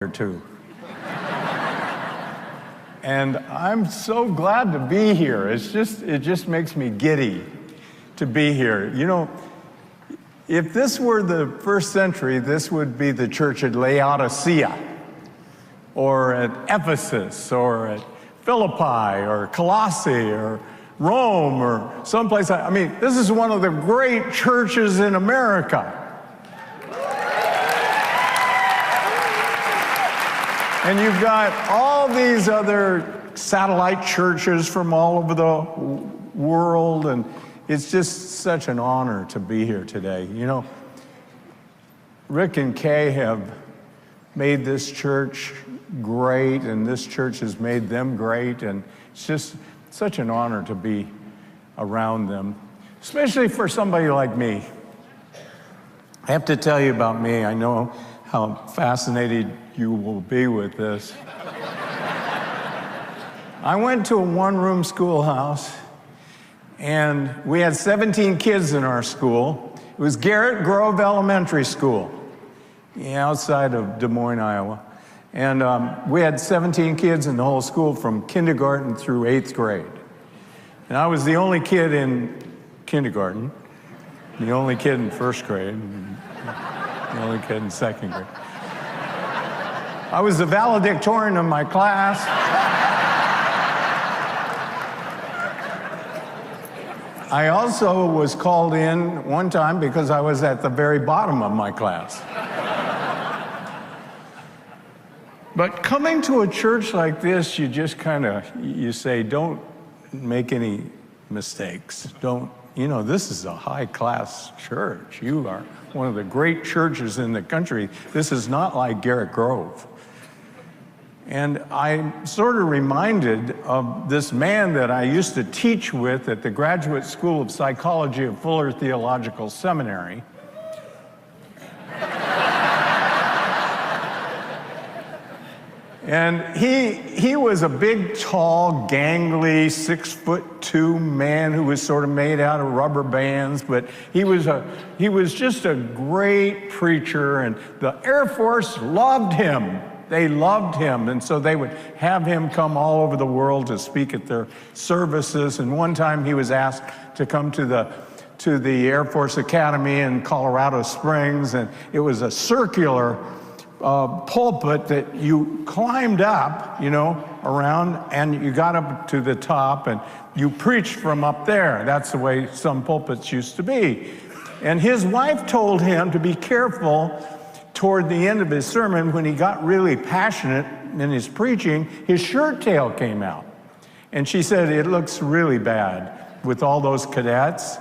here too. And I'm so glad to be here. It just makes me giddy to be here. You know, if this were the first century, this would be the church at Laodicea, or at Ephesus, or at Philippi, or Colossae, or Rome, or someplace. I mean, this is one of the great churches in America. And you've got all these other satellite churches from all over the world, and it's just such an honor to be here today. You know, Rick and Kay have made this church great, and this church has made them great, and it's just such an honor to be around them, especially for somebody like me. I have to tell you about me. I know how fascinated you will be with this. I went to a one-room schoolhouse, and we had 17 kids in our school. It was Garrett Grove Elementary School, outside of Des Moines, Iowa. And we had 17 kids in the whole school from kindergarten through 8th grade. And I was the only kid in kindergarten, the only kid in 1st grade, and the only kid in 2nd grade. I was the valedictorian of my class. I also was called in one time because I was at the very bottom of my class. But coming to a church like this, you just you say, don't make any mistakes. This is a high-class church. You are one of the great churches in the country. This is not like Garrett Grove. And I'm sort of reminded of this man that I used to teach with at the Graduate School of Psychology of Fuller Theological Seminary. And he was a big, tall, gangly, 6'2" man who was sort of made out of rubber bands, but he was just a great preacher, and the Air Force loved him. They loved him, and so they would have him come all over the world to speak at their services. And one time he was asked to come to the Air Force Academy in Colorado Springs, and it was a circular pulpit that you climbed up, around, and you got up to the top, and you preached from up there. That's the way some pulpits used to be. And his wife told him to be careful toward the end of his sermon. When he got really passionate in his preaching, his shirt tail came out. And she said, it looks really bad with all those cadets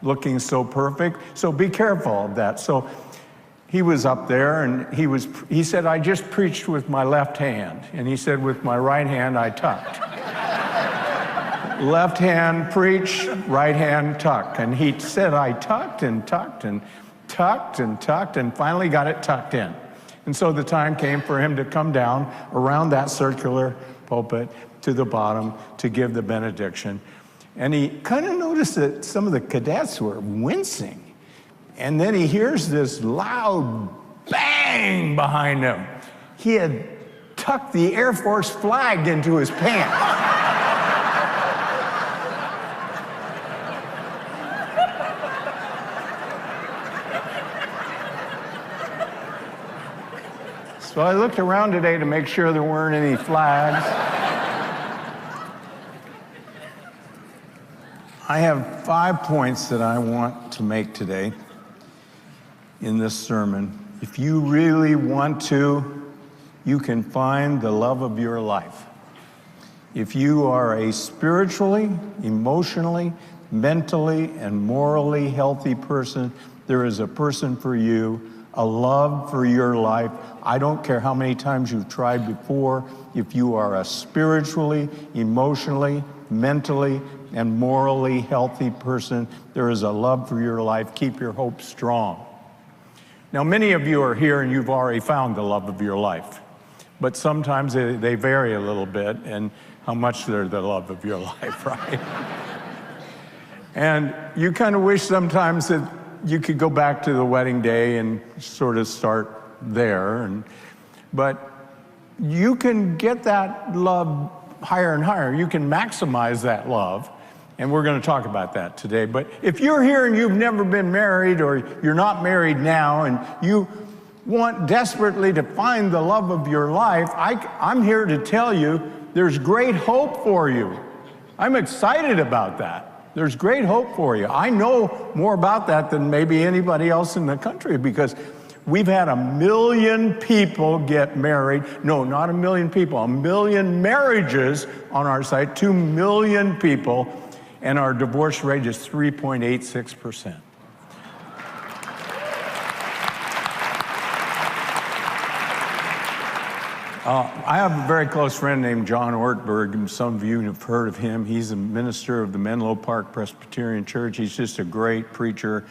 looking so perfect, so be careful of that. So he was up there, and he said, I just preached with my left hand. And he said, with my right hand, I tucked. Left hand preach, right hand tuck. And he said, I tucked and tucked and tucked and tucked, and finally got it tucked in. And so the time came for him to come down around that circular pulpit to the bottom to give the benediction. And he kind of noticed that some of the cadets were wincing. And then he hears this loud bang behind him. He had tucked the Air Force flag into his pants. So I looked around today to make sure there weren't any flags. I have 5 points that I want to make today in this sermon. If you really want to, you can find the love of your life. If you are a spiritually, emotionally, mentally, and morally healthy person, there is a person for you, a love for your life. I don't care how many times you've tried before. If you are a spiritually, emotionally, mentally, and morally healthy person, there is a love for your life. Keep your hope strong. Now, many of you are here and you've already found the love of your life, but sometimes they vary a little bit in how much they're the love of your life, right? And you kind of wish sometimes that you could go back to the wedding day and sort of start there. But you can get that love higher and higher. You can maximize that love. And we're going to talk about that today. But if you're here and you've never been married, or you're not married now, and you want desperately to find the love of your life, I'm here to tell you there's great hope for you. I'm excited about that. There's great hope for you. I know more about that than maybe anybody else in the country, because we've had 1 million people get married. No, not 1 million people, 1 million marriages on our site, 2 million people, and our divorce rate is 3.86%. I have a very close friend named John Ortberg, and some of you have heard of him. He's a minister of the Menlo Park Presbyterian Church. He's just a great preacher.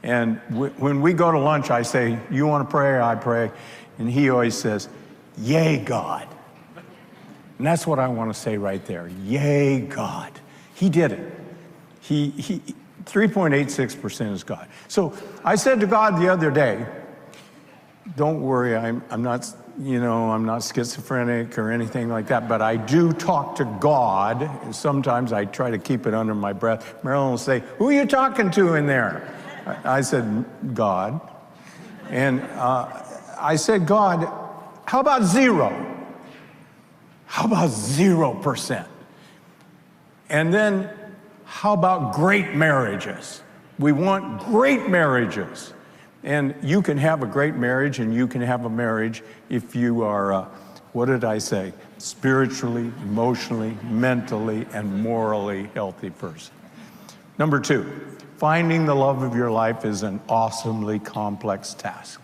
And when we go to lunch, I say, "You want to pray?" I pray. And he always says, "Yay, God." And that's what I want to say right there. Yay, God. He did it. 3.86% is God. So I said to God the other day, don't worry, I'm not, I'm not schizophrenic or anything like that, but I do talk to God. And sometimes I try to keep it under my breath. Marilyn will say, "Who are you talking to in there?" I said, "God." And I said, "God, how about 0? How about 0%? And then how about great marriages? We want great marriages." And you can have a great marriage, and you can have a marriage if you are, what did I say? Spiritually, emotionally, mentally, and morally healthy person. Number 2, finding the love of your life is an awesomely complex task.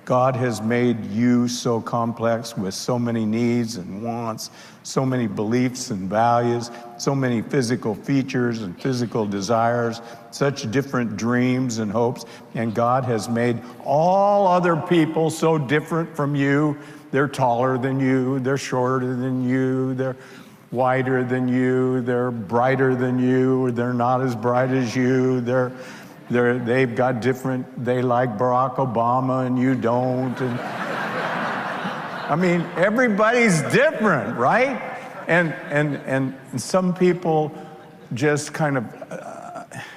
God has made you so complex with so many needs and wants, so many beliefs and values, so many physical features and physical desires, such different dreams and hopes. And God has made all other people so different from you. They're taller than you, they're shorter than you, they're wider than you, they're brighter than you, they're not as bright as you, they've got different, they like Barack Obama and you don't. And I mean, everybody's different, right? And some people just kind of,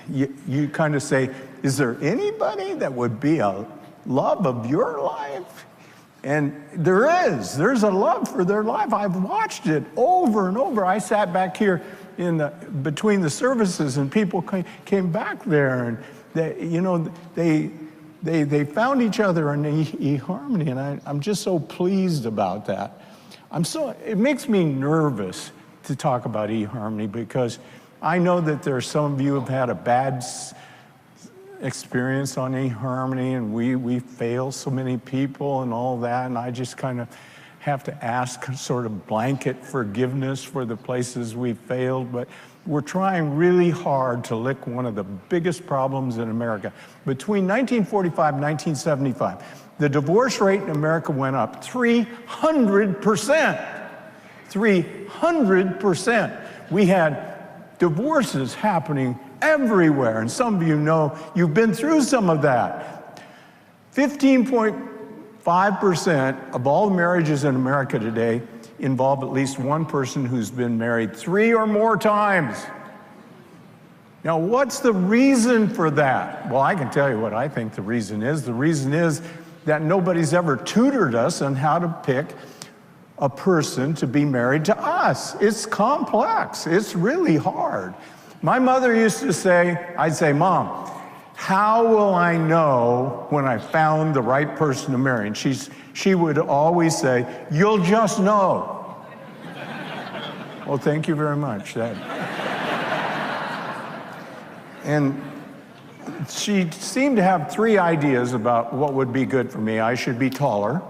you kind of say, "Is there anybody that would be a love of your life?" And there's a love for their life. I've watched it over and over. I sat back here between the services, and people came back there, and they found each other in eHarmony, and I'm just so pleased about that. It makes me nervous to talk about eHarmony, because I know that there's some of you who have had a bad experience on eHarmony, and we fail so many people and all that, and I just kind of have to ask sort of blanket forgiveness for the places we failed. But we're trying really hard to lick one of the biggest problems in America. Between 1945 and 1975, the divorce rate in America went up 300%. 300%. We had divorces happening everywhere, and some of you know you've been through some of that. 15.5% of all marriages in America today involve at least one person who's been married 3 or more times. Now, what's the reason for that? Well, I can tell you what I think the reason is. The reason is that nobody's ever tutored us on how to pick a person to be married to us. It's complex. It's really hard. My mother used to say, I'd say, "Mom, how will I know when I found the right person to marry?" And she would always say, "You'll just know." Well, thank you very much. And she seemed to have 3 ideas about what would be good for me. I should be taller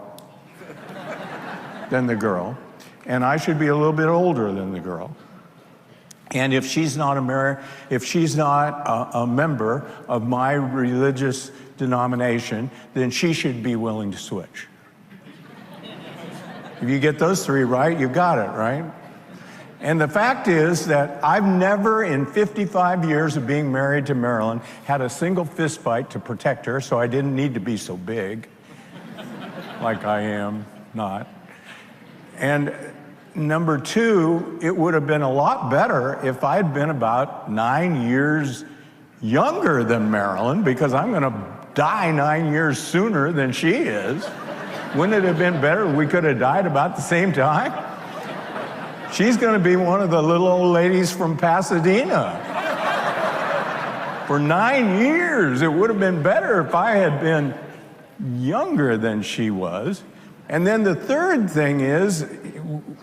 than the girl, and I should be a little bit older than the girl. And if she's not a member of my religious denomination, then she should be willing to switch. If you get those 3 right, you got it, right? And the fact is that I've never, in 55 years of being married to Marilyn, had a single fist fight to protect her, so I didn't need to be so big, like I am not. And number two, it would have been a lot better if I had been about 9 years younger than Marilyn, because I'm going to die 9 years sooner than she is. Wouldn't it have been better if we could have died about the same time? She's going to be one of the little old ladies from Pasadena. For 9 years, it would have been better if I had been younger than she was. And then the third thing is,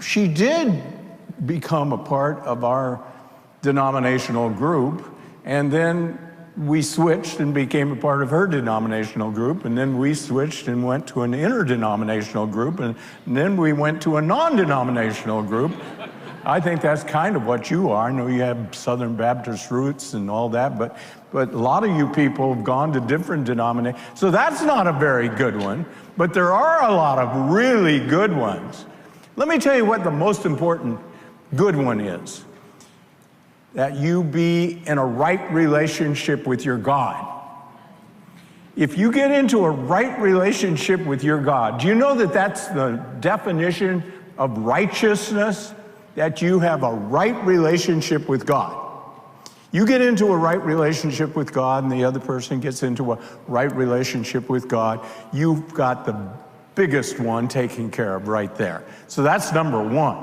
she did become a part of our denominational group, and then we switched and became a part of her denominational group, and then we switched and went to an interdenominational group, and then we went to a non-denominational group. I think that's kind of what you are. I know you have Southern Baptist roots and all that, but a lot of you people have gone to different denominations. So that's not a very good one, but there are a lot of really good ones. Let me tell you what the most important good one is. That you be in a right relationship with your God. If you get into a right relationship with your God, do you know that that's the definition of righteousness? That you have a right relationship with God. You get into a right relationship with God and the other person gets into a right relationship with God, you've got the biggest one taken care of right there. So that's number one.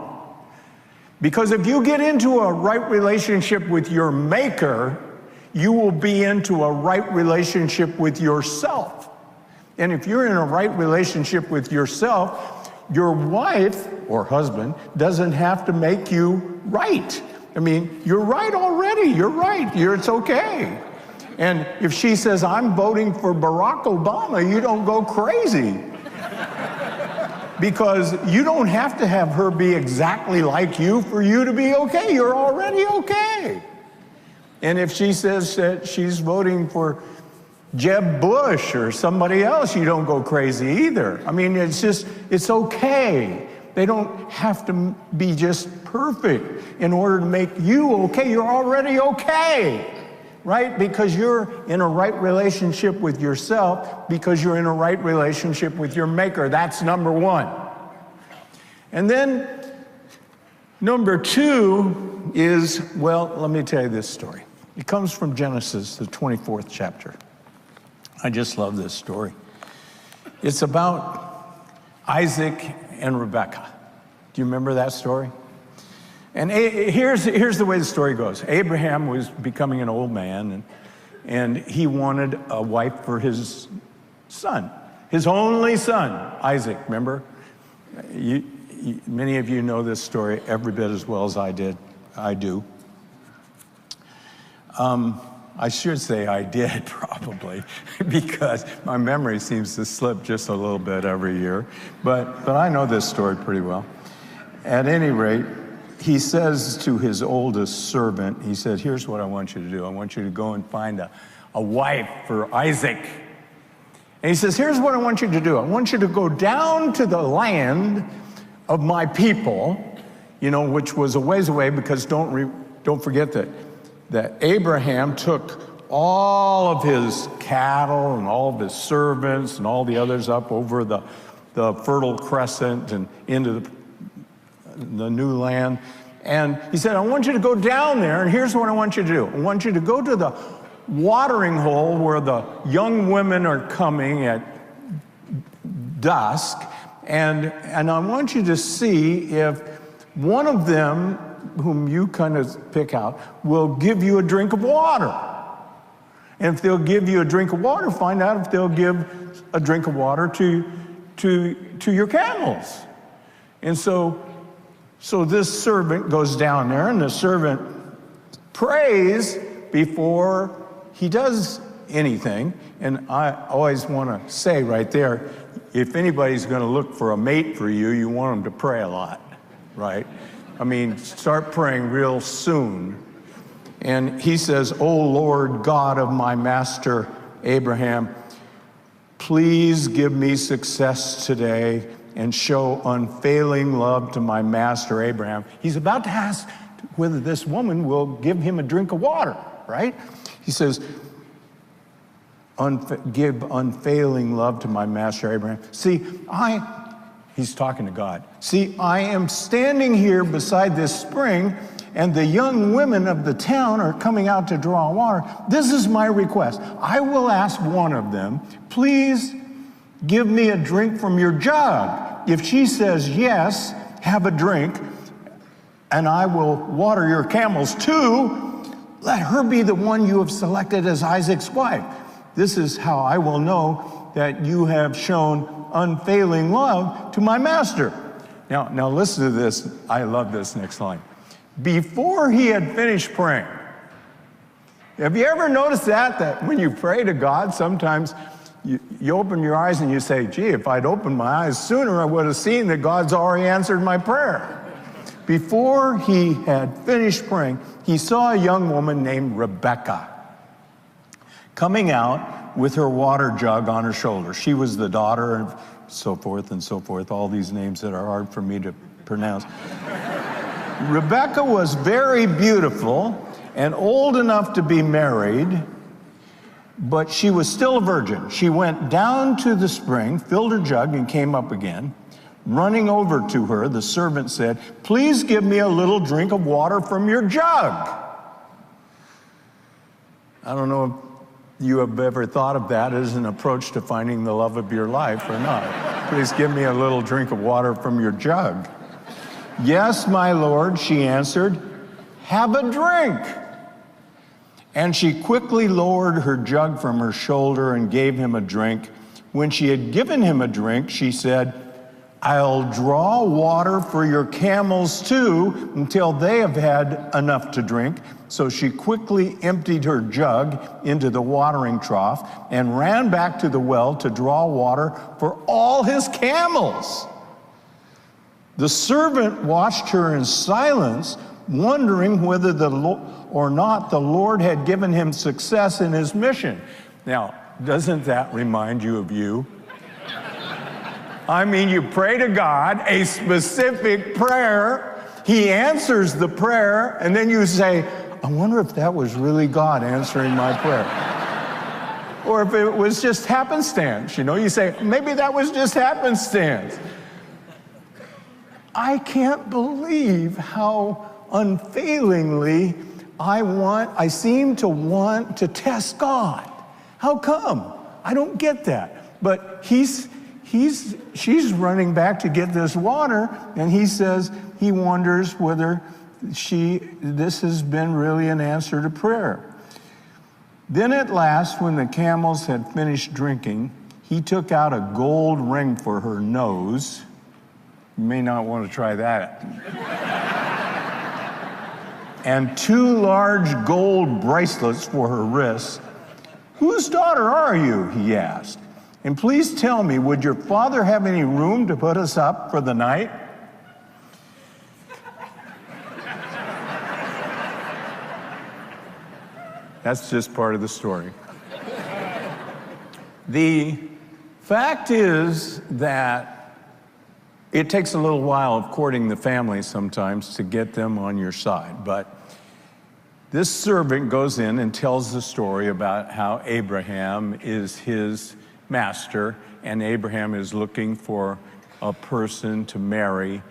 Because if you get into a right relationship with your Maker, you will be into a right relationship with yourself. And if you're in a right relationship with yourself, your wife or husband doesn't have to make you right. I mean, you're right already. You're right. It's okay. And if she says, I'm voting for Barack Obama, you don't go crazy. Because you don't have to have her be exactly like you for you to be okay. You're already okay. And if she says that she's voting for Jeb Bush or somebody else, you don't go crazy either. I mean, it's okay. They don't have to be just perfect in order to make you okay. You're already okay. Right? Because you're in a right relationship with yourself, because you're in a right relationship with your Maker. That's number one. And then number two is, well, let me tell you this story. It comes from Genesis, the 24th chapter. I just love this story. It's about Isaac and Rebekah. Do you remember that story? And here's the way the story goes. Abraham was becoming an old man, and he wanted a wife for his son, his only son, Isaac, remember? Many of you know this story every bit as well as I do. I should say I did, probably, because my memory seems to slip just a little bit every year. But I know this story pretty well. At any rate, he says to his oldest servant, he said, here's what I want you to do. I want you to go and find a wife for Isaac. And he says, here's what I want you to do. I want you to go down to the land of my people, which was a ways away, because don't forget that Abraham took all of his cattle and all of his servants and all the others up over the Fertile Crescent and into the new land. And he said, I want you to go down there, and here's what I want you to do. I want you to go to the watering hole where the young women are coming at dusk, and I want you to see if one of them, whom you kind of pick out, will give you a drink of water. And if they'll give you a drink of water, find out if they'll give a drink of water to your camels. And so this servant goes down there, and the servant prays before he does anything. And I always want to say right there, if anybody's going to look for a mate for you, you want them to pray a lot, right? I mean, start praying real soon. And he says, O Lord God of my master Abraham, please give me success today and show unfailing love to my master Abraham. He's about to ask whether this woman will give him a drink of water, right? He says, give unfailing love to my master Abraham. See, He's talking to God. See, I am standing here beside this spring, and the young women of the town are coming out to draw water. This is my request. I will ask one of them, please give me a drink from your jug. If she says yes, have a drink, and I will water your camels too. Let her be the one you have selected as Isaac's wife. This is how I will know that you have shown unfailing love to my master. Now listen to this. I love this next line. Before he had finished praying. Have you ever noticed that when you pray to God, sometimes you open your eyes and you say, gee, if I'd opened my eyes sooner, I would have seen that God's already answered my prayer. Before he had finished praying, he saw a young woman named Rebecca coming out with her water jug on her shoulder. She was the daughter of so forth, all these names that are hard for me to pronounce. Rebecca was very beautiful and old enough to be married, but she was still a virgin. She went down to the spring, filled her jug, and came up again. Running over to her, the servant said, please give me a little drink of water from your jug. I don't know if you have ever thought of that as an approach to finding the love of your life or not. Please give me a little drink of water from your jug. Yes, my lord, she answered, have a drink. And she quickly lowered her jug from her shoulder and gave him a drink. When she had given him a drink, she said, I'll draw water for your camels too until they have had enough to drink. So she quickly emptied her jug into the watering trough and ran back to the well to draw water for all his camels. The servant watched her in silence, wondering whether or not the Lord had given him success in his mission. Now, doesn't that remind you of you? I mean, you pray to God a specific prayer, he answers the prayer, and then you say, I wonder if that was really God answering my prayer. Or if it was just happenstance, you say, maybe that was just happenstance. I can't believe how unfailingly I seem to want to test God. How come? I don't get that. But she's running back to get this water, and he says he wonders whether this has been really an answer to prayer. Then at last, when the camels had finished drinking, he took out a gold ring for her nose. You may not want to try that. And 2 large gold bracelets for her wrists. Whose daughter are you? He asked. And please tell me, would your father have any room to put us up for the night? That's just part of the story. The fact is that it takes a little while of courting the family sometimes to get them on your side. But this servant goes in and tells the story about how Abraham is his master, and Abraham is looking for a person to marry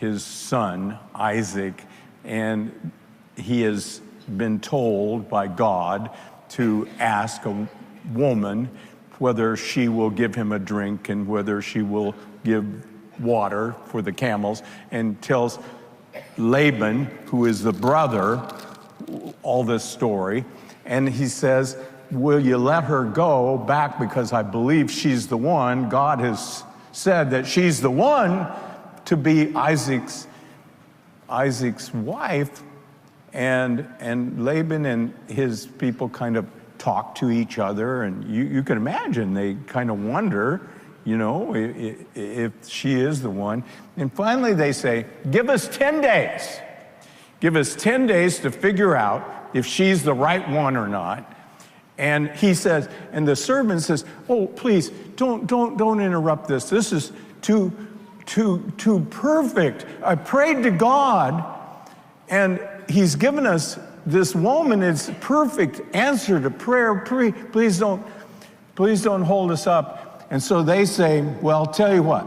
his son, Isaac, and he has been told by God to ask a woman whether she will give him a drink and whether she will give water for the camels, and tells Laban, who is the brother, all this story, and he says, will you let her go back because I believe she's the one. God has said that she's the one to be Isaac's wife. And Laban and his people kind of talk to each other, and you can imagine they kind of wonder, if she is the one. And finally they say, give us 10 days. Give us 10 days to figure out if she's the right one or not. And he says, and the servant says, oh, please, don't interrupt this. This is too perfect. I prayed to God, and he's given us this woman. It's perfect answer to prayer. Please don't hold us up. And so they say, well, tell you what,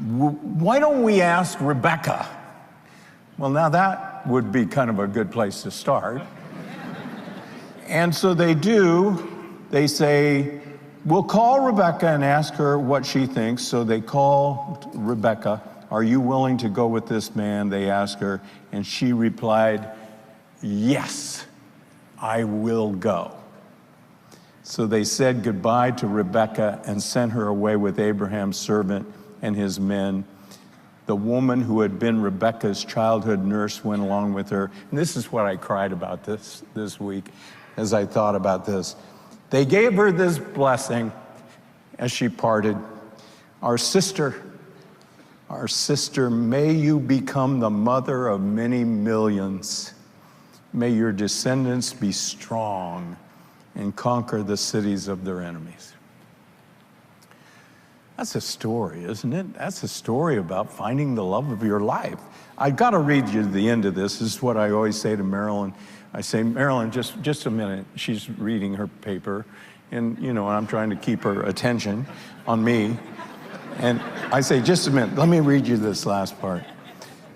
Why don't we ask Rebecca? Well, now that would be kind of a good place to start. And so they do. They say, we'll call Rebecca and ask her what she thinks. So they call Rebecca. Are you willing to go with this man? They ask her, and she replied, yes, I will go. So they said goodbye to Rebecca and sent her away with Abraham's servant and his men. The woman who had been Rebecca's childhood nurse went along with her. And this is what I cried about this week as I thought about this. They gave her this blessing as she parted. Our sister, may you become the mother of many millions. May your descendants be strong and conquer the cities of their enemies. That's a story, isn't it? That's a story about finding the love of your life. I've got to read you the end of this. This is what I always say to Marilyn. I say, Marilyn, just a minute. She's reading her paper, and I'm trying to keep her attention on me. And I say, just a minute, let me read you this last part.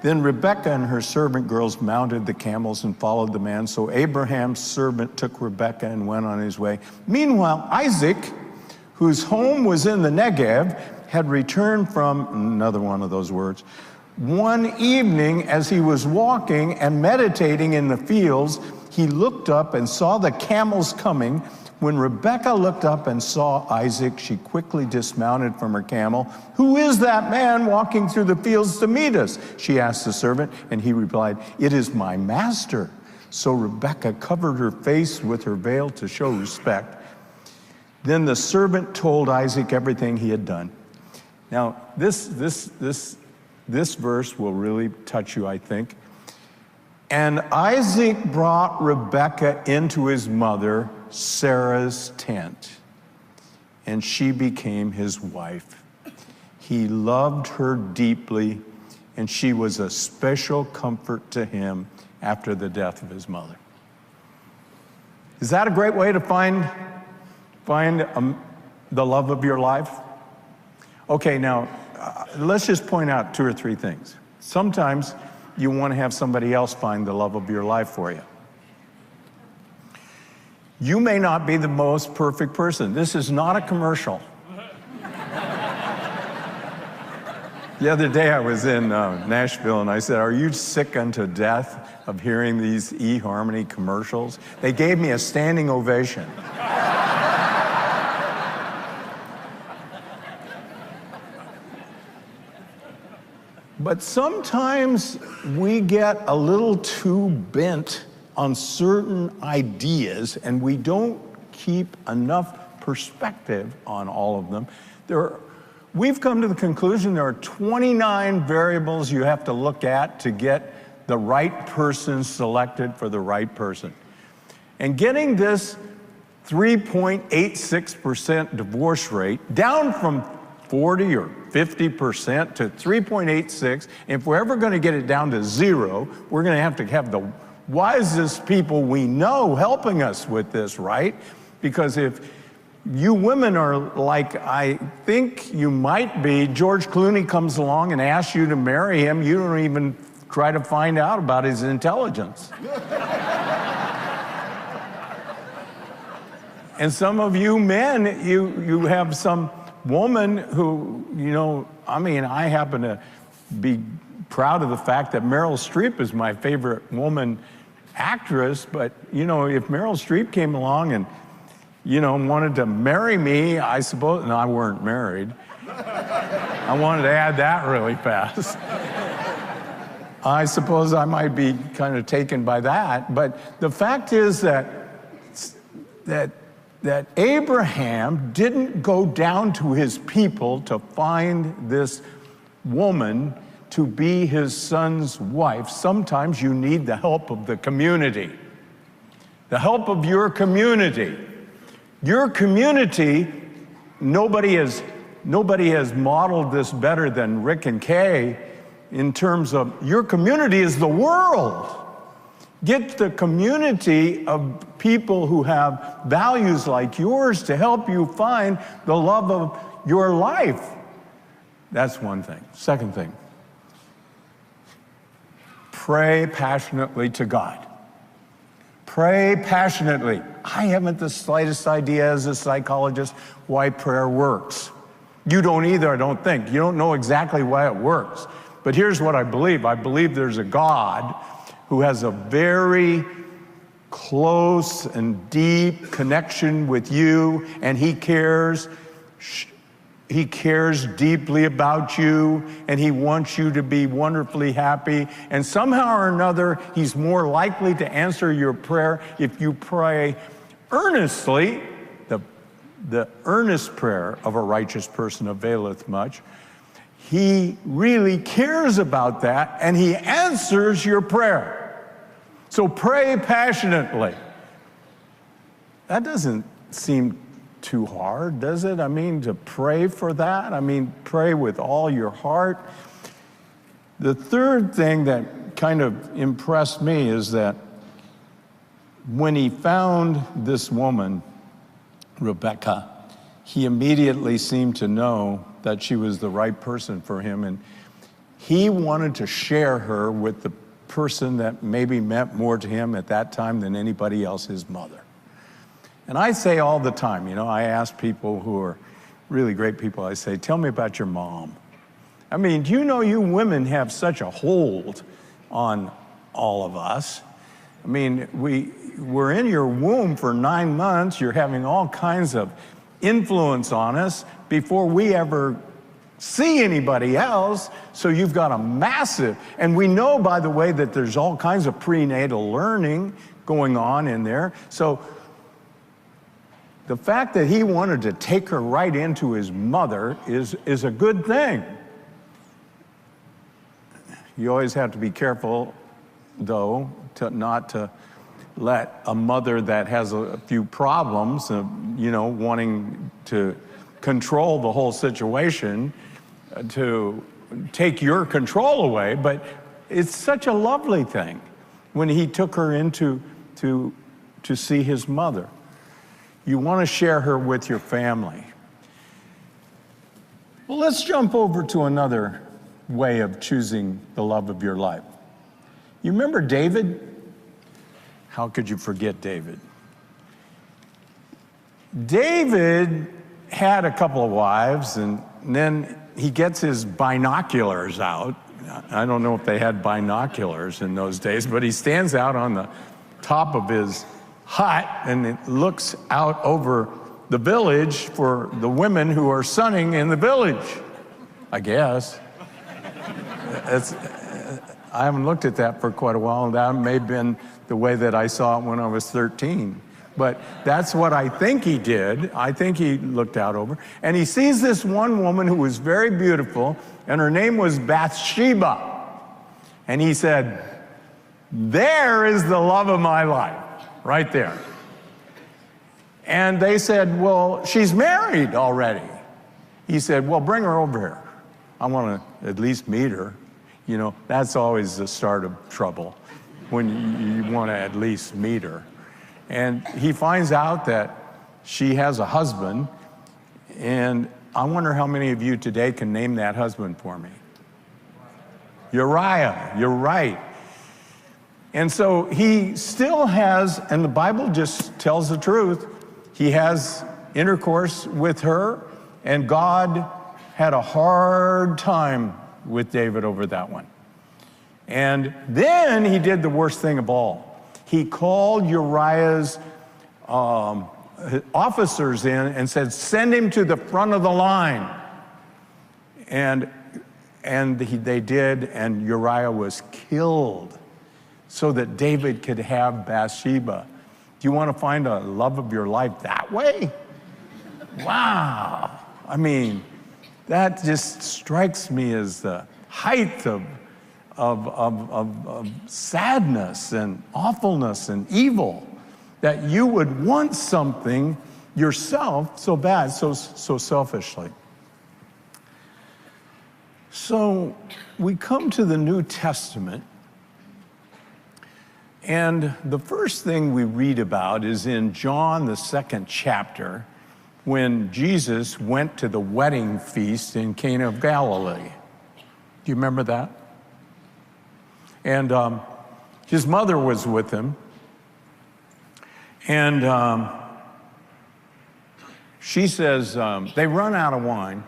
Then Rebekah and her servant girls mounted the camels and followed the man. So Abraham's servant took Rebekah and went on his way. Meanwhile, Isaac, whose home was in the Negev, had returned from, another one of those words, one evening as he was walking and meditating in the fields, he looked up and saw the camels coming. When Rebekah looked up and saw Isaac, she quickly dismounted from her camel. Who is that man walking through the fields to meet us? She asked the servant, and he replied, it is my master. So Rebekah covered her face with her veil to show respect. Then the servant told Isaac everything he had done. Now, this verse will really touch you, I think. And Isaac brought Rebekah into his mother, Sarah's tent, and she became his wife. He loved her deeply, and she was a special comfort to him after the death of his mother. Is that a great way to find the love of your life? Okay, now, let's just point out 2 or 3 things. Sometimes you want to have somebody else find the love of your life for you. You may not be the most perfect person. This is not a commercial. The other day I was in Nashville and I said, are you sick unto death of hearing these eHarmony commercials? They gave me a standing ovation. But sometimes we get a little too bent on certain ideas, and we don't keep enough perspective on all of them. We've come to the conclusion there are 29 variables you have to look at to get the right person selected for the right person. And getting this 3.86% divorce rate down from 40 or 50% to 3.86, if we're ever going to get it down to 0, we're going to have the wisest people we know helping us with this, right? Because if you women are like I think you might be, George Clooney comes along and asks you to marry him, you don't even try to find out about his intelligence. And some of you men, you have some woman who, I happen to be proud of the fact that Meryl Streep is my favorite woman actress, but, if Meryl Streep came along and, wanted to marry me, I suppose, no, I weren't married. I wanted to add that really fast. I suppose I might be kind of taken by that, but the fact is that Abraham didn't go down to his people to find this woman to be his son's wife. Sometimes you need the help of the community, the help of your community. Your community, nobody has modeled this better than Rick and Kay in terms of your community is the world. Get the community of people who have values like yours to help you find the love of your life. That's one thing. Second thing, pray passionately to God. Pray passionately. I haven't the slightest idea as a psychologist why prayer works. You don't either, I don't think. You don't know exactly why it works. But here's what I believe. I believe there's a God who has a very close and deep connection with you, and he cares deeply about you, and he wants you to be wonderfully happy. And somehow or another, he's more likely to answer your prayer if you pray earnestly. The earnest prayer of a righteous person availeth much. He really cares about that, and he answers your prayer. So pray passionately. That doesn't seem too hard, does it? I mean, to pray for that? I mean, pray with all your heart. The third thing that kind of impressed me is that when he found this woman, Rebecca, he immediately seemed to know that she was the right person for him, and he wanted to share her with the person that maybe meant more to him at that time than anybody else, his mother. And I say all the time, you know, I ask people who are really great people, I say, tell me about your mom. I mean, do you know you women have such a hold on all of us? I mean, we're in your womb for 9 months. You're having all kinds of influence on us before we ever see anybody else. So you've got a massive, and we know, by the way, that there's all kinds of prenatal learning going on in there. So the fact that he wanted to take her right into his mother is a good thing. You always have to be careful, though, not to let a mother that has a few problems, you know, wanting to control the whole situation, to take your control away. But it's such a lovely thing when he took her into to see his mother. You want to share her with your family. Well, let's jump over to another way of choosing the love of your life. You remember David? How could you forget David? David had a couple of wives, and then he gets his binoculars out. I don't know if they had binoculars in those days, but he stands out on the top of his hut and it looks out over the village for the women who are sunning in the village, I guess. I haven't looked at that for quite a while, and that may have been the way that I saw it when I was 13. But that's what I think he did. I think he looked out over. And he sees this one woman who was very beautiful, and her name was Bathsheba. And he said, there is the love of my life, right there. And they said, well, she's married already. He said, well, bring her over here. I want to at least meet her. You know, that's always the start of trouble, when you want to at least meet her. And he finds out that she has a husband, and I wonder how many of you today can name that husband for me. Uriah, you're right. And so he still has, and the Bible just tells the truth, he has intercourse with her, and God had a hard time with David over that one. And then he did the worst thing of all. He called Uriah's officers in and said, send him to the front of the line. And they did, and Uriah was killed so that David could have Bathsheba. Do you want to find a love of your life that way? Wow. I mean, that just strikes me as the height of sadness and awfulness and evil, that you would want something yourself so bad, so selfishly. So we come to the New Testament, and the first thing we read about is in John, the 2nd chapter, when Jesus went to the wedding feast in Cana of Galilee. Do you remember that? And his mother was with him. And she says, they run out of wine.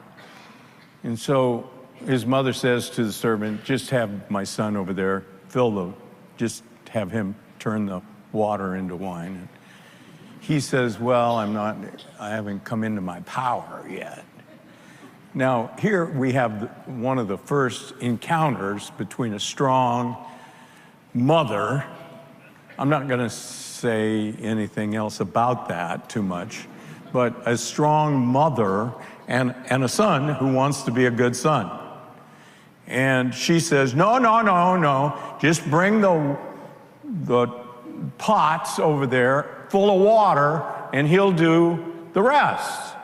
And so his mother says to the servant, just have my son over there just have him turn the water into wine. And he says, well, I haven't come into my power yet. Now, here we have one of the first encounters between a strong mother. I'm not going to say anything else about that too much, but a strong mother and a son who wants to be a good son. And she says, no, just bring the pots over there full of water and he'll do the rest.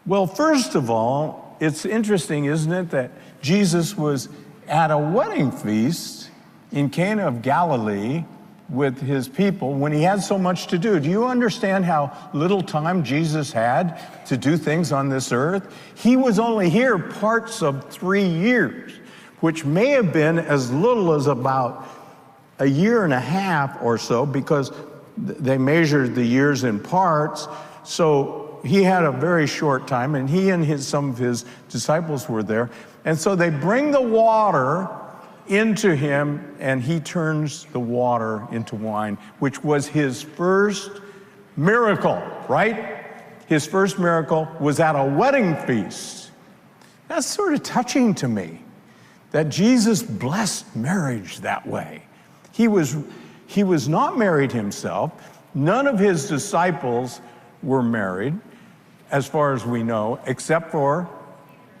Well, first of all, it's interesting, isn't it, that Jesus was at a wedding feast in Cana of Galilee with his people when he had so much to do. Do you understand how little time Jesus had to do things on this earth? He was only here parts of 3 years, which may have been as little as about a year and a half or so, because they measured the years in parts. So he had a very short time, and he and some of his disciples were there. And so they bring the water into him, and he turns the water into wine, which was his first miracle, right? His first miracle was at a wedding feast. That's sort of touching to me, that Jesus blessed marriage that way. He was not married himself. None of his disciples were married, as far as we know, except for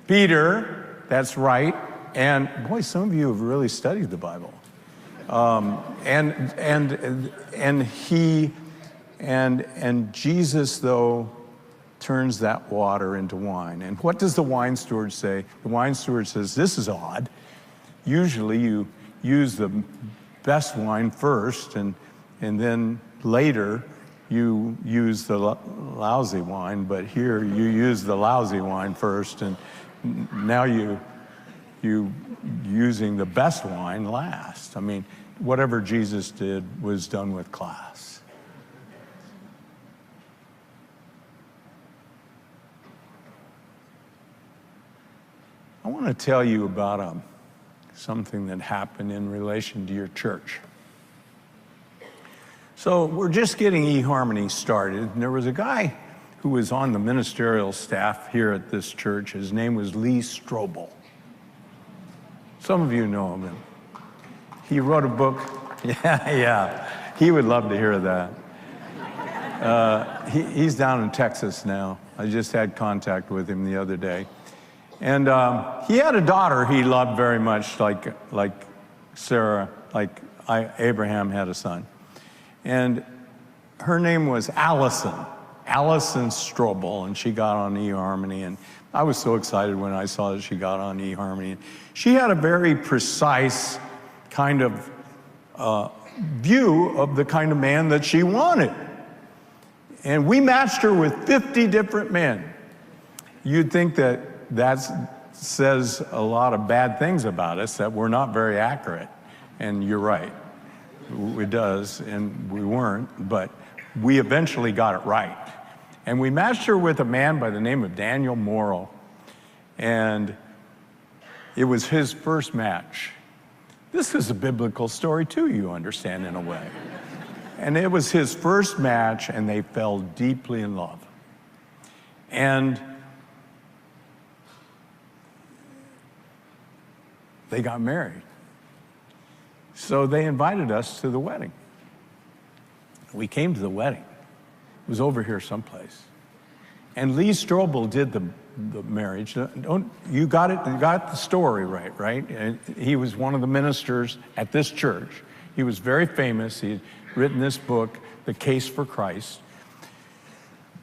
Peter. That's right. And boy, some of you have really studied the Bible. And Jesus, though, turns that water into wine. And what does the wine steward say? The wine steward says, this is odd. Usually you use the best wine first, and then later you use the lousy wine, but here you use the lousy wine first, and now you using the best wine last. I mean, whatever Jesus did was done with class. I want to tell you about something that happened in relation to your church. So we're just getting eHarmony started, and there was a guy who was on the ministerial staff here at this church. His name was Lee Strobel. Some of you know him. He wrote a book. Yeah. He would love to hear that. He's down in Texas now. I just had contact with him the other day. And he had a daughter he loved very much, like Sarah, Abraham had a son. And her name was Allison Strobel, and she got on eHarmony. And I was so excited when I saw that she got on eHarmony. She had a very precise kind of view of the kind of man that she wanted. And we matched her with 50 different men. You'd think that says a lot of bad things about us, that we're not very accurate. And you're right, it does, and we weren't, but we eventually got it right. And we matched her with a man by the name of Daniel Morrow. And it was his first match. This is a biblical story too, you understand, in a way. And it was his first match, and they fell deeply in love. And they got married. So they invited us to the wedding. We came to the wedding. It was over here someplace. And Lee Strobel did the marriage. You got it? You got the story right? And he was one of the ministers at this church. He was very famous. He had written this book, The Case for Christ.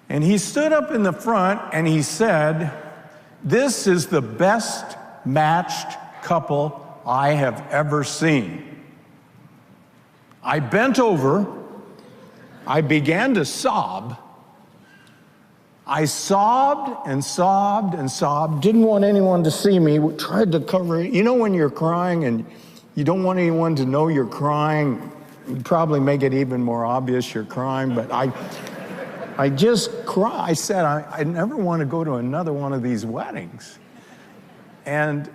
And he stood up in the front and he said, "This is the best matched couple I have ever seen." I bent over, I began to sob, I sobbed and sobbed and sobbed, didn't want anyone to see me, tried to cover it. You know when you're crying and you don't want anyone to know you're crying, you probably make it even more obvious you're crying, but I just cried. I said, I never want to go to another one of these weddings. And,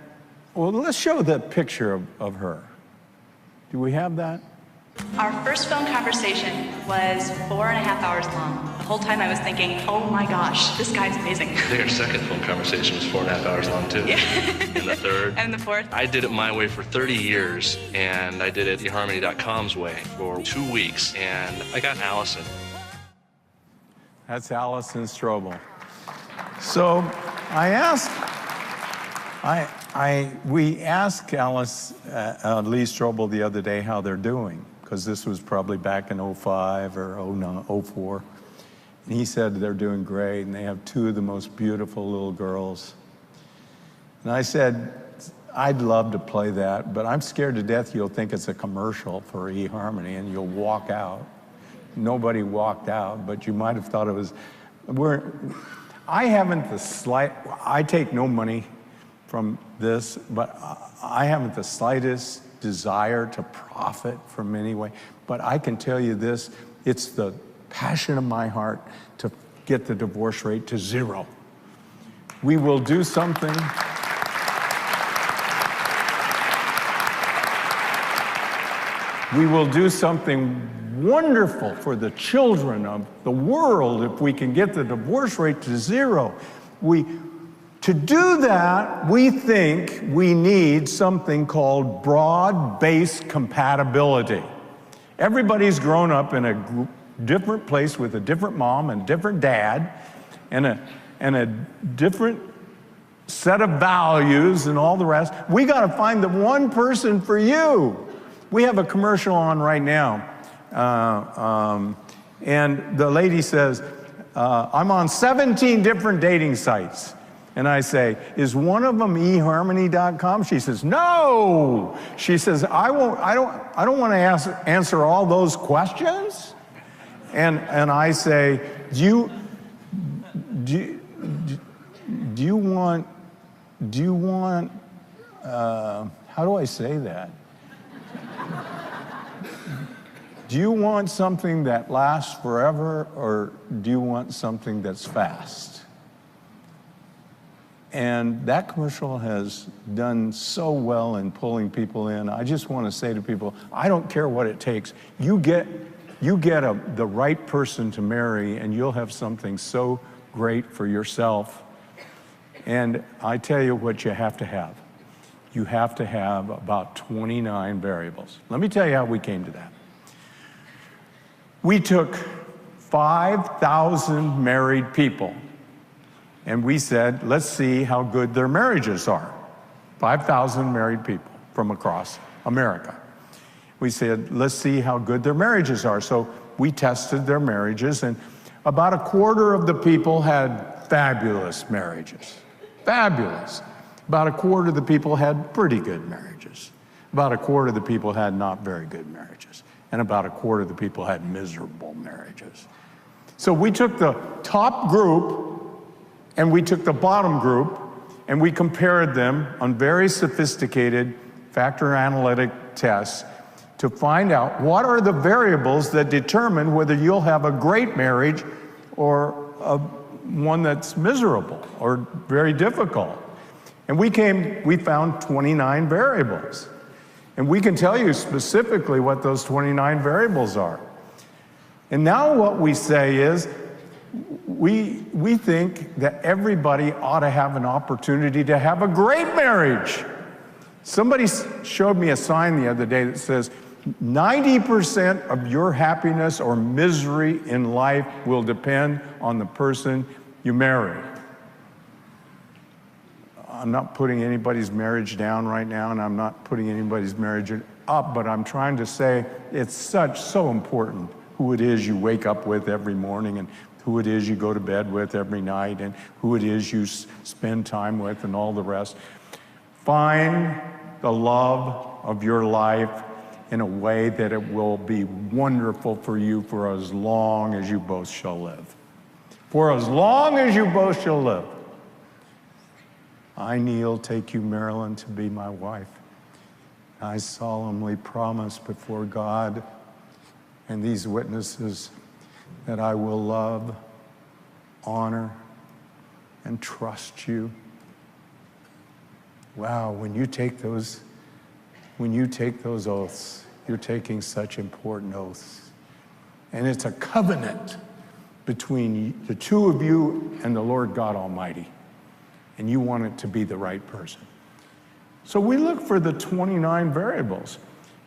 well, let's show the picture of her. Do we have that? Our first phone conversation was 4.5 hours long. The whole time I was thinking, oh my gosh, this guy's amazing. I think our second phone conversation was 4.5 hours long too. Yeah. And the third. And the fourth. I did it my way for 30 years, and I did it eHarmony.com's way for 2 weeks, and I got Allison. That's Allison Strobel. So I asked, we asked Lee Strobel the other day how they're doing, because this was probably back in 05 or 04. And he said they're doing great, and they have two of the most beautiful little girls. And I said, I'd love to play that, but I'm scared to death you'll think it's a commercial for eHarmony and you'll walk out. Nobody walked out, but you might have thought it was, I take no money from this, but I haven't the slightest desire to profit from any way. But I can tell you this, it's the passion of my heart to get the divorce rate to 0. We will do something. We will do something wonderful for the children of the world if we can get the divorce rate to 0. To do that, we think we need something called broad-based compatibility. Everybody's grown up in a different place with a different mom and different dad and a different set of values and all the rest. We got to find the one person for you. We have a commercial on right now, and the lady says, I'm on 17 different dating sites. And I say, is one of them eHarmony.com? She says, no. She says, I don't want to answer all those questions. And I say, do you want, how do I say that? Do you want something that lasts forever, or do you want something that's fast? And that commercial has done so well in pulling people in. I just want to say to people, I don't care what it takes. You get the right person to marry, and you'll have something so great for yourself. And I tell you what you have to have. You have to have about 29 variables. Let me tell you how we came to that. We took 5,000 married people, and we said, let's see how good their marriages are. 5,000 married people from across America. We said, let's see how good their marriages are. So we tested their marriages, and about a quarter of the people had fabulous marriages. Fabulous. About a quarter of the people had pretty good marriages. About a quarter of the people had not very good marriages. And about a quarter of the people had miserable marriages. So we took the top group and we took the bottom group and we compared them on very sophisticated factor analytic tests to find out what are the variables that determine whether you'll have a great marriage or one that's miserable or very difficult. And we found 29 variables. And we can tell you specifically what those 29 variables are. And now what we say is, we think that everybody ought to have an opportunity to have a great marriage. Somebody showed me a sign the other day that says, 90% of your happiness or misery in life will depend on the person you marry. I'm not putting anybody's marriage down right now, and I'm not putting anybody's marriage up, but I'm trying to say it's so important who it is you wake up with every morning, and who it is you go to bed with every night, and who it is you spend time with, and all the rest. Find the love of your life in a way that it will be wonderful for you for as long as you both shall live. For as long as you both shall live, I, Neil, take you, Marilyn, to be my wife. I solemnly promise before God and these witnesses that I will love, honor, and trust you. Wow, when you take those oaths, you're taking such important oaths. And it's a covenant between the two of you and the Lord God Almighty. And you want it to be the right person. So we look for the 29 variables.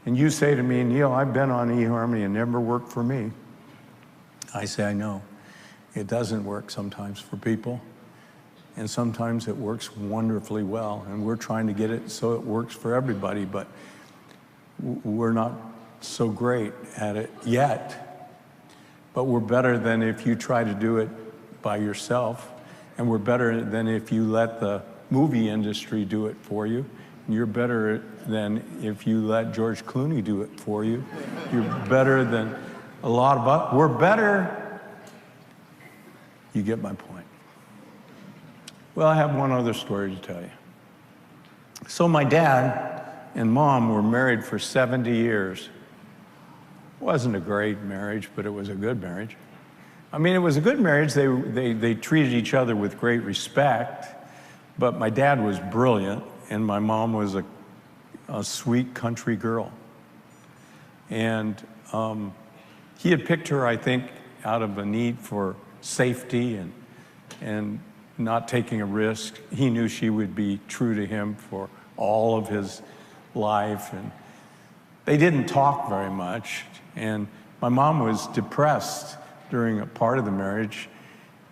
And you say to me, Neil, I've been on eHarmony and it never worked for me. I say, I know. It doesn't work sometimes for people. And sometimes it works wonderfully well. And we're trying to get it so it works for everybody, but we're not so great at it yet. But we're better than if you try to do it by yourself. And we're better than if you let the movie industry do it for you. You're better than if you let George Clooney do it for you. You're better than a lot of us. We're better. You get my point. Well, I have one other story to tell you. So my dad and mom were married for 70 years. It wasn't a great marriage, but it was a good marriage. I mean, it was a good marriage. They treated each other with great respect, but my dad was brilliant, and my mom was a sweet country girl. And he had picked her, I think, out of a need for safety and not taking a risk. He knew she would be true to him for all of his life. And they didn't talk very much. And my mom was depressed during a part of the marriage.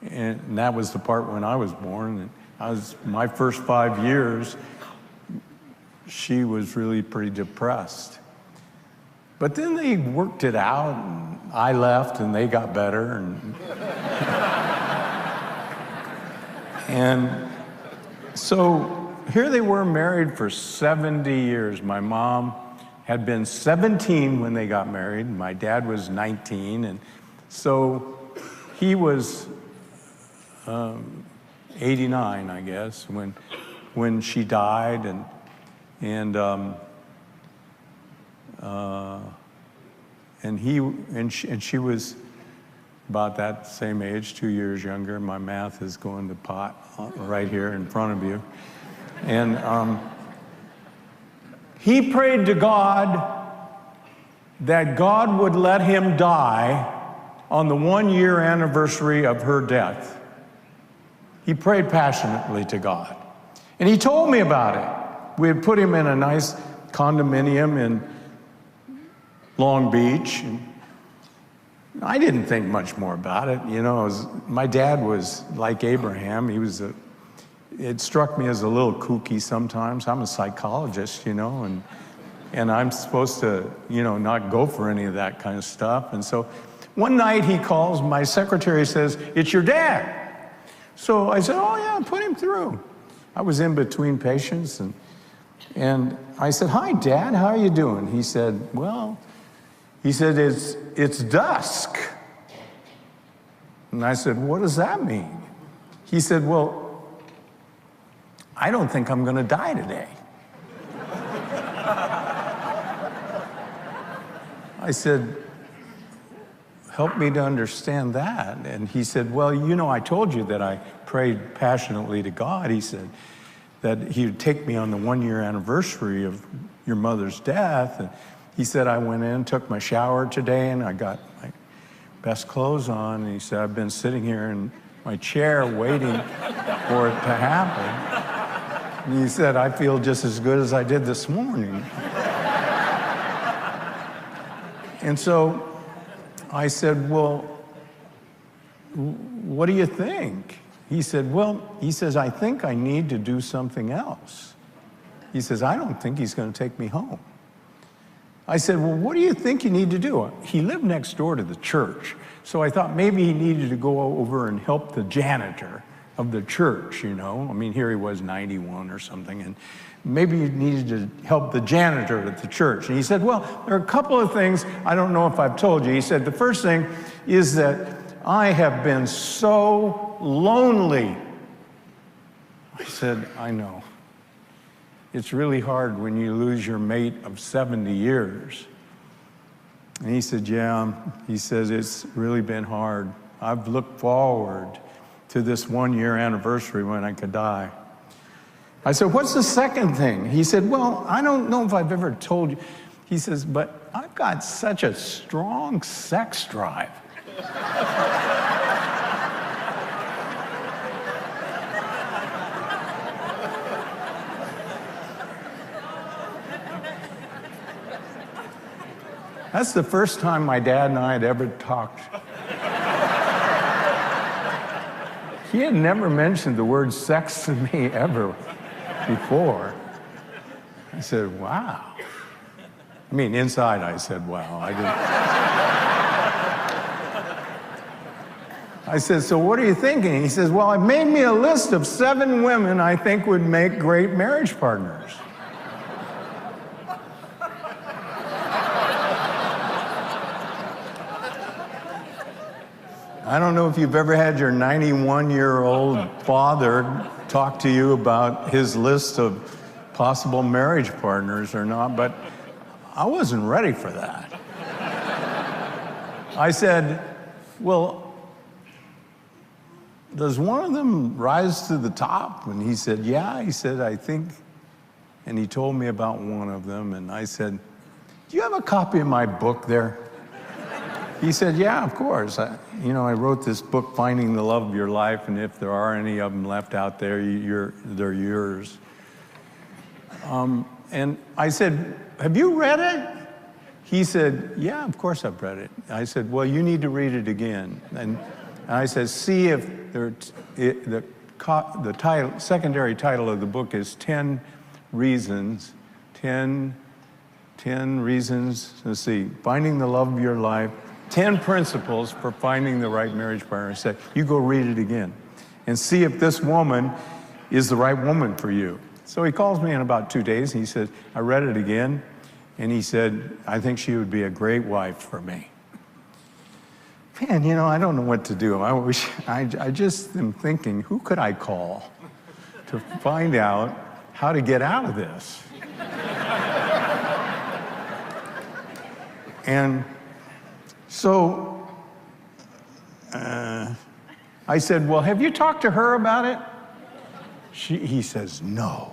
And that was the part when I was born. And my first 5 years, she was really pretty depressed. But then they worked it out, and I left, and they got better. And so here they were married for 70 years. My mom had been 17 when they got married. My dad was 19. And so he was 89, I guess, when she died. And she was about that same age, 2 years younger. My math is going to pot right here in front of you. And he prayed to God that God would let him die on the 1 year anniversary of her death. He prayed passionately to God. And he told me about it. We had put him in a nice condominium in Long Beach. And I didn't think much more about it. You know, my dad was like Abraham. It struck me as a little kooky sometimes. I'm a psychologist, you know, and I'm supposed to, you know, not go for any of that kind of stuff. And so one night he calls, my secretary says, "It's your dad." So I said, "Oh yeah, put him through." I was in between patients, and I said, "Hi, Dad, how are you doing?" He said, it's dusk. And I said, "What does that mean?" He said, "Well, I don't think I'm going to die today." I said, "Help me to understand that." And he said, "Well, you know, I told you that I prayed passionately to God." He said that he would take me on the 1 year anniversary of your mother's death. And he said, "I went in, took my shower today, and I got my best clothes on." And he said, "I've been sitting here in my chair waiting for it to happen." And he said, "I feel just as good as I did this morning." And so I said, "Well, what do you think?" He said, "I think I need to do something else." He says, "I don't think he's going to take me home." I said, "Well, what do you think you need to do?" He lived next door to the church, so I thought maybe he needed to go over and help the janitor of the church, you know. I mean, here he was 91 or something, and maybe he needed to help the janitor at the church. And he said, "Well, there are a couple of things, I don't know if I've told you." He said, "The first thing is that I have been so lonely. I said, I know. It's really hard when you lose your mate of 70 years. And he said, yeah. He says, it's really been hard. I've looked forward to this 1-year anniversary when I could die. I said, what's the second thing? He said, well, I don't know if I've ever told you. He says, but I've got such a strong sex drive. That's the first time my dad and I had ever talked. He had never mentioned the word sex to me ever before. I said, wow. I mean, inside I said, wow. I said, so what are you thinking? He says, well, I've made me a list of 7 women I think would make great marriage partners. I don't know if you've ever had your 91-year-old father talk to you about his list of possible marriage partners or not, but I wasn't ready for that. I said, well, does one of them rise to the top? And he said, yeah. He said, I think. And he told me about one of them, and I said, do you have a copy of my book there? He said, yeah, of course. I wrote this book, Finding the Love of Your Life, and if there are any of them left out there, they're yours. And I said, have you read it? He said, yeah, of course I've read it. I said, well, you need to read it again. And I said, see if the title, secondary title of the book is 10 Reasons, 10 Reasons, let's see, Finding the Love of Your Life, 10 Principles for Finding the Right Marriage Partner. I said, you go read it again and see if this woman is the right woman for you. So he calls me in about 2 days and he said, I read it again, and he said, I think she would be a great wife for me. Man, I don't know what to do. I just am thinking, who could I call to find out how to get out of this? And so I said, well, have you talked to her about it? He says, no.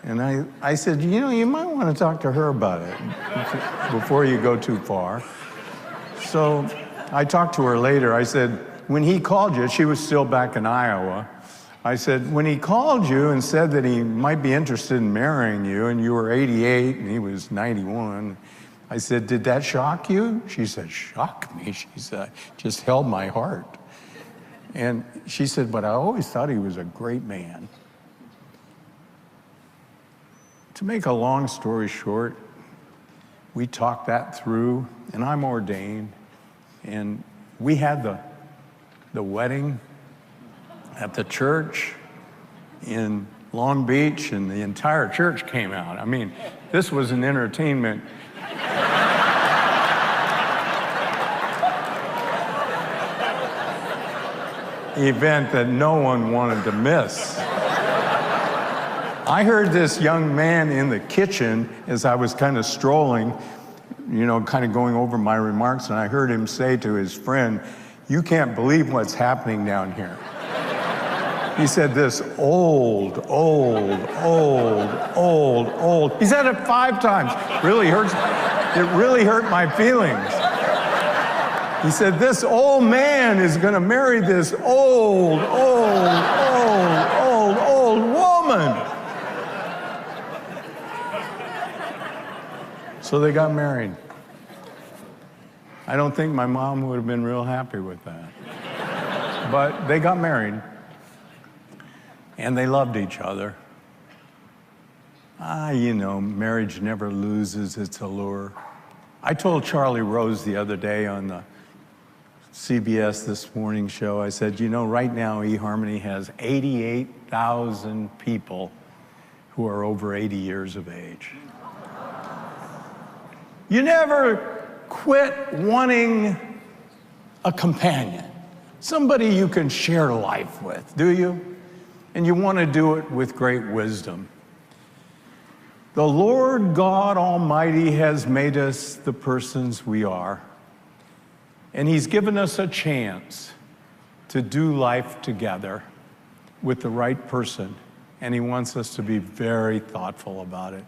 And I said, you might want to talk to her about it before you go too far. So I talked to her later. I said, when he called you, she was still back in Iowa. I said, when he called you and said that he might be interested in marrying you, and you were 88 and he was 91, I said, did that shock you? She said, shock me? She said, just held my heart. And she said, but I always thought he was a great man. To make a long story short, we talked that through, and I'm ordained, and we had the wedding at the church in Long Beach, and the entire church came out. I mean, this was an entertainment. Event that no one wanted to miss. I heard this young man in the kitchen as I was kind of strolling, kind of going over my remarks, and I heard him say to his friend, you can't believe what's happening down here. He said this old. He said it 5 times. It really hurt my feelings. He said, this old man is going to marry this old woman. So they got married. I don't think my mom would have been real happy with that. But they got married, and they loved each other. Marriage never loses its allure. I told Charlie Rose the other day on the CBS This Morning show, I said, right now eHarmony has 88,000 people who are over 80 years of age. You never quit wanting a companion, somebody you can share life with, do you? And you want to do it with great wisdom. The Lord God Almighty has made us the persons we are, and He's given us a chance to do life together with the right person, and He wants us to be very thoughtful about it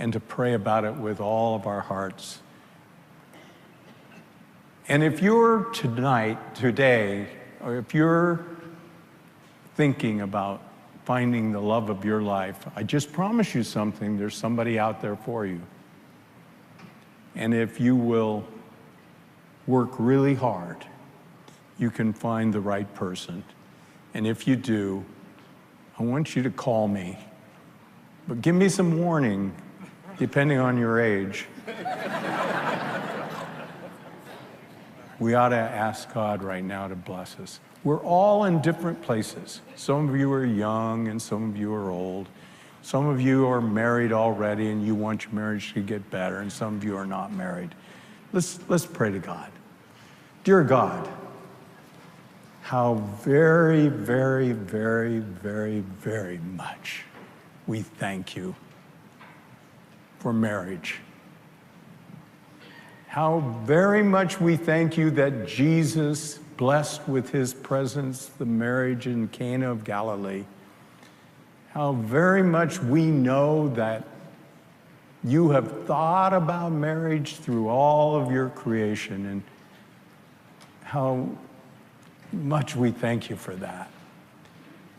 and to pray about it with all of our hearts. And if you're today, or if you're thinking about finding the love of your life, I just promise you something, there's somebody out there for you. And if you will work really hard, you can find the right person. And if you do, I want you to call me. But give me some warning, depending on your age. We ought to ask God right now to bless us. We're all in different places. Some of you are young and some of you are old. Some of you are married already and you want your marriage to get better, and some of you are not married. Let's pray to God. Dear God, how very, very, very, very, very much we thank you for marriage. How very much we thank you that Jesus blessed with His presence the marriage in Cana of Galilee. How very much we know that you have thought about marriage through all of your creation, and how much we thank you for that.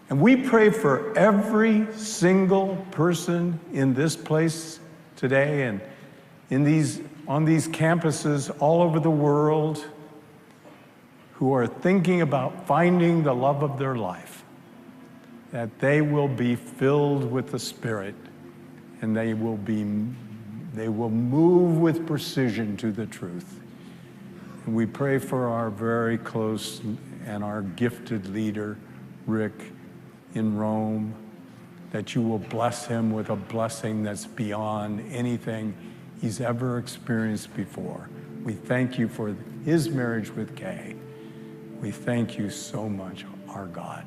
And we pray for every single person in this place today and on these campuses all over the world who are thinking about finding the love of their life, that they will be filled with the Spirit and they will move with precision to the truth. And we pray for our very close and our gifted leader, Rick, in Rome, that you will bless him with a blessing that's beyond anything he's ever experienced before. We thank you for his marriage with Kay. We thank you so much, our God.